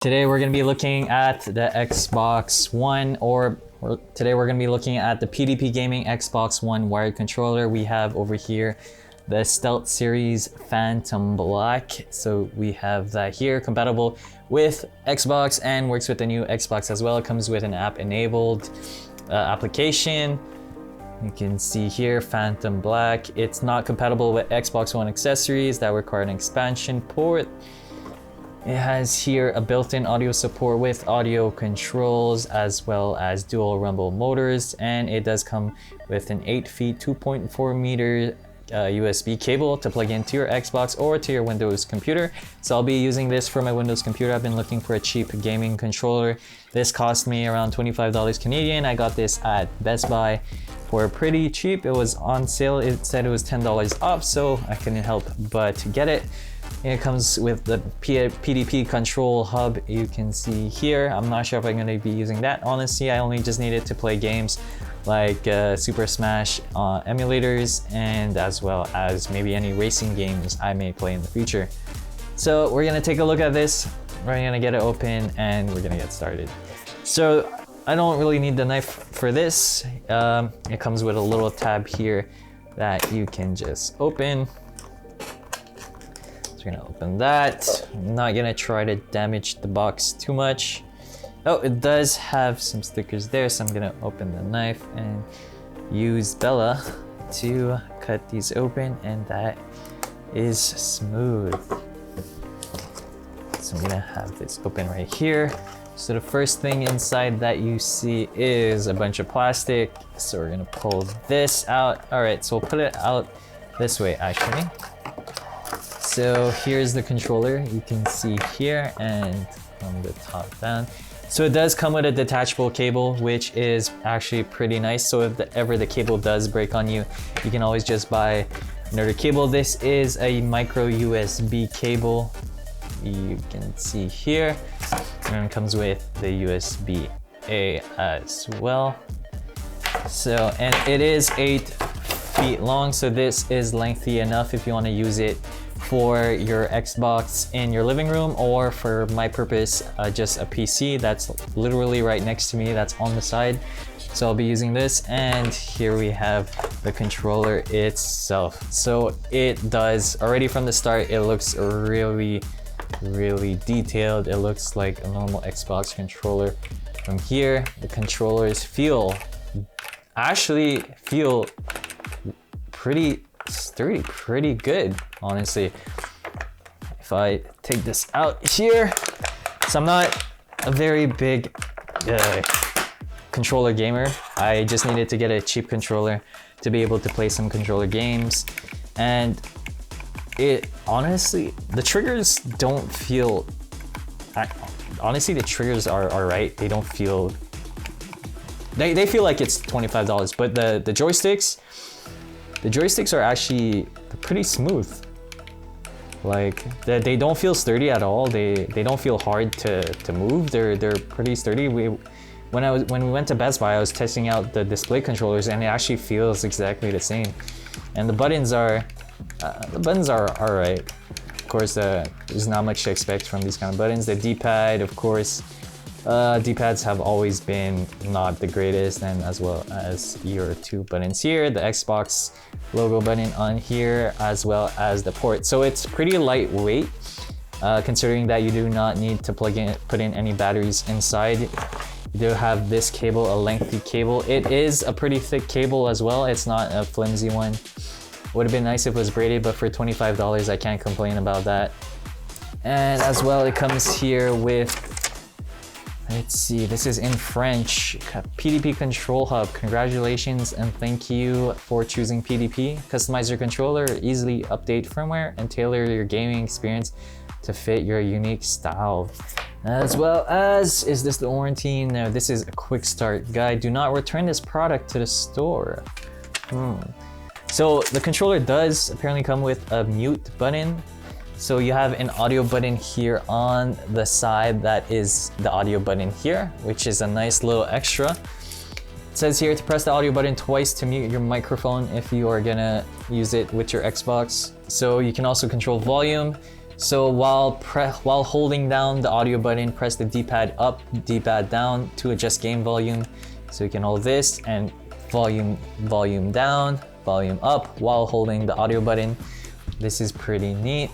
Today we're going to be looking at the Xbox One, today we're going to be looking at the PDP Gaming Xbox One wired controller. We have over here the Stealth Series Phantom Black. So we have that here, compatible with Xbox and works with the new Xbox as well. It comes with an app-enabled application. You can see here, Phantom Black. It's not compatible with Xbox One accessories that require an expansion port. It has here a built-in audio support with audio controls as well as dual rumble motors, and it does come with an 8 feet 2.4 meter USB cable to plug into your Xbox or to your Windows computer. So I'll be using this for my Windows computer. I've been looking for a cheap gaming controller. This cost me around $25 Canadian. I got this at Best Buy for pretty cheap. It was on sale. It said it was $10 off, so I couldn't help but get it. It comes with the PDP control hub. You can see here. I'm not sure if I'm going to be using that. Honestly, I only just need it to play games like Super Smash emulators, and as well as maybe any racing games I may play in the future. So we're going to take a look at this. We're going to get it open and we're going to get started. So I don't really need the knife for this. It comes with a little tab here that you can just open. So we're gonna open that. I'm not gonna try to damage the box too much. Oh, it does have some stickers there, so I'm gonna open the knife and use Bella to cut these open, and that is smooth. So I'm gonna have this open right here. So the first thing inside that you see is a bunch of plastic. So we're gonna pull this out. All right, so we'll put it out this way actually. So here's the controller, you can see here, and from the top down. So it does come with a detachable cable, which is actually pretty nice. So if ever the cable does break on you, you can always just buy another cable. This is a micro USB cable, you can see here, and it comes with the USB-A as well. So, and it is 8 feet long, so this is lengthy enough if you want to use it for your Xbox in your living room, or for my purpose, just a PC that's literally right next to me, that's on the side. So I'll be using this, and here we have the controller itself. So it does, already from the start, it looks really detailed. It looks like a normal Xbox controller. From here, the controllers actually feel pretty sturdy, pretty good, honestly. If I take this out here, so I'm not a very big controller gamer. I just needed to get a cheap controller to be able to play some controller games, and it honestly, the triggers don't feel, honestly the triggers are right. They don't feel, they feel like it's $25, but the joysticks are actually pretty smooth. Like they don't feel sturdy at all. They don't feel hard to move. They're pretty sturdy. When we went to Best Buy, I was testing out the display controllers, and it actually feels exactly the same. And the buttons are alright. Of course, there's not much to expect from these kind of buttons. The D-pad, of course. D-pads have always been not the greatest, and as well as your two buttons here, the Xbox logo button on here, as well as the port. So it's pretty lightweight, considering that you do not need to put in any batteries inside. You do have this cable, a lengthy cable. It is a pretty thick cable as well. It's not a flimsy one. Would have been nice if it was braided, but for $25, I can't complain about that. And as well, it comes here with, let's see, this is in French. PDP Control Hub. Congratulations and thank you for choosing PDP. Customize your controller, easily update firmware, and tailor your gaming experience to fit your unique style. As well as, is this the warranty? No, this is a quick start guide. Do not return this product to the store. So the controller does apparently come with a mute button. So you have an audio button here on the side. That is the audio button here, which is a nice little extra. It says here to press the audio button twice to mute your microphone if you are gonna use it with your Xbox. So you can also control volume, So while holding down the audio button, press the D-pad up, D-pad down to adjust game volume. So you can hold this and volume down, volume up while holding the audio button. This is pretty neat.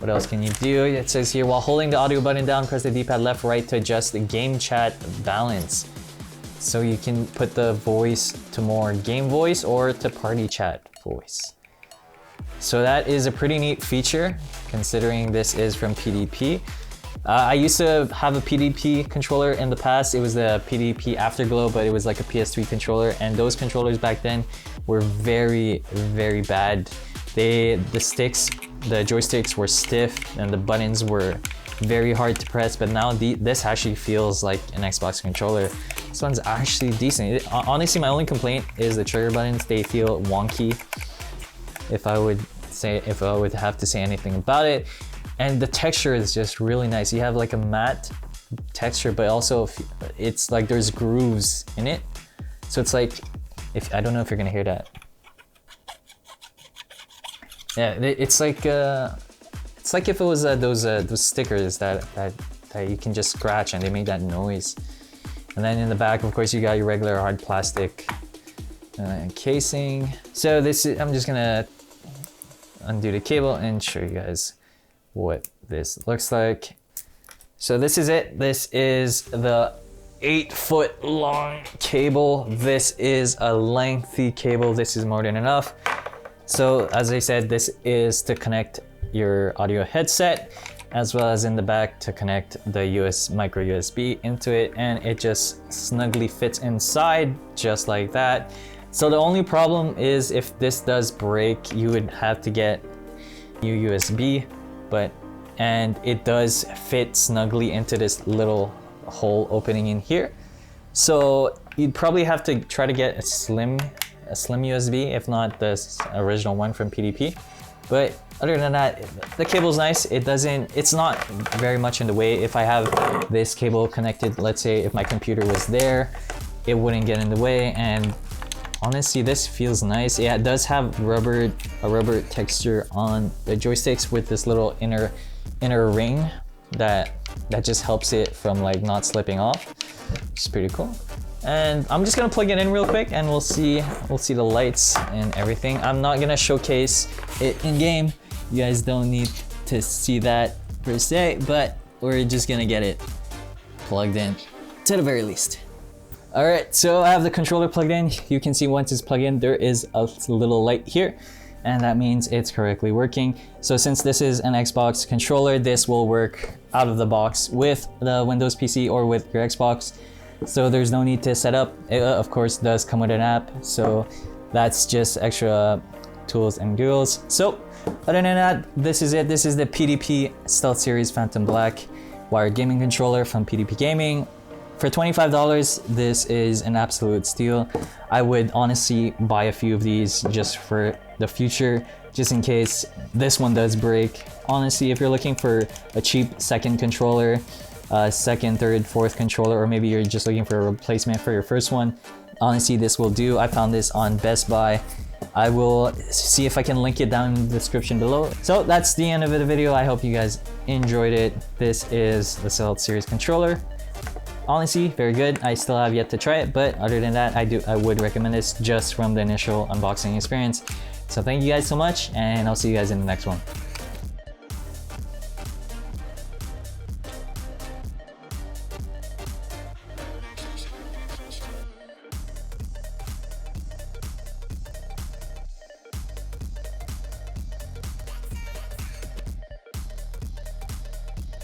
What else can you do? It says here, while holding the audio button down, press the D-pad left, right to adjust the game chat balance. So you can put the voice to more game voice or to party chat voice. So that is a pretty neat feature, considering this is from PDP. I used to have a PDP controller in the past. It was the PDP Afterglow, but it was like a PS3 controller, and those controllers back then were very, very bad. The joysticks were stiff and the buttons were very hard to press, but now this actually feels like an Xbox controller. This one's actually decent. Honestly, my only complaint is the trigger buttons. They feel wonky, if I would have to say anything about it. And the texture is just really nice. You have like a matte texture, but also it's like there's grooves in it. So it's like, I don't know if you're gonna hear that. Yeah, it's like if it was those stickers that you can just scratch and they make that noise. And then in the back, of course, you got your regular hard plastic casing. So I'm just gonna undo the cable and show you guys what this looks like. So this is it. This is the 8-foot long cable. This is a lengthy cable. This is more than enough. So as I said, this is to connect your audio headset, as well as in the back to connect the micro USB into it, and it just snugly fits inside just like that. So the only problem is if this does break, you would have to get new USB, and it does fit snugly into this little hole opening in here. So you'd probably have to try to get a slim USB, if not the original one from PDP. But other than that, the cable's nice. It's not very much in the way. If I have this cable connected, let's say if my computer was there, it wouldn't get in the way. And honestly, this feels nice. Yeah, it does have a rubber texture on the joysticks with this little inner ring that just helps it from like not slipping off, which is pretty cool. And I'm just gonna plug it in real quick and we'll see the lights and everything. I'm not gonna showcase it in game. You guys don't need to see that per se, but we're just gonna get it plugged in to the very least. All right, so I have the controller plugged in. You can see once it's plugged in, there is a little light here, and that means it's correctly working. So since this is an Xbox controller, this will work out of the box with the Windows PC or with your Xbox. So there's no need to set up. It of course does come with an app, so that's just extra tools and googles. So other than that, this is it. This is the PDP Stealth Series Phantom Black wired gaming controller from PDP Gaming. For $25, this is an absolute steal. I would honestly buy a few of these just for the future, just in case this one does break. Honestly, if you're looking for a cheap second controller, second, third, fourth controller, or maybe you're just looking for a replacement for your first one, honestly, this will do. I found this on Best Buy. I will see if I can link it down in the description below. So that's the end of the video. I hope you guys enjoyed it. This is the Stealth Series controller. Honestly, very good. I still have yet to try it, but other than that, I would recommend this just from the initial unboxing experience. So thank you guys so much, and I'll see you guys in the next one.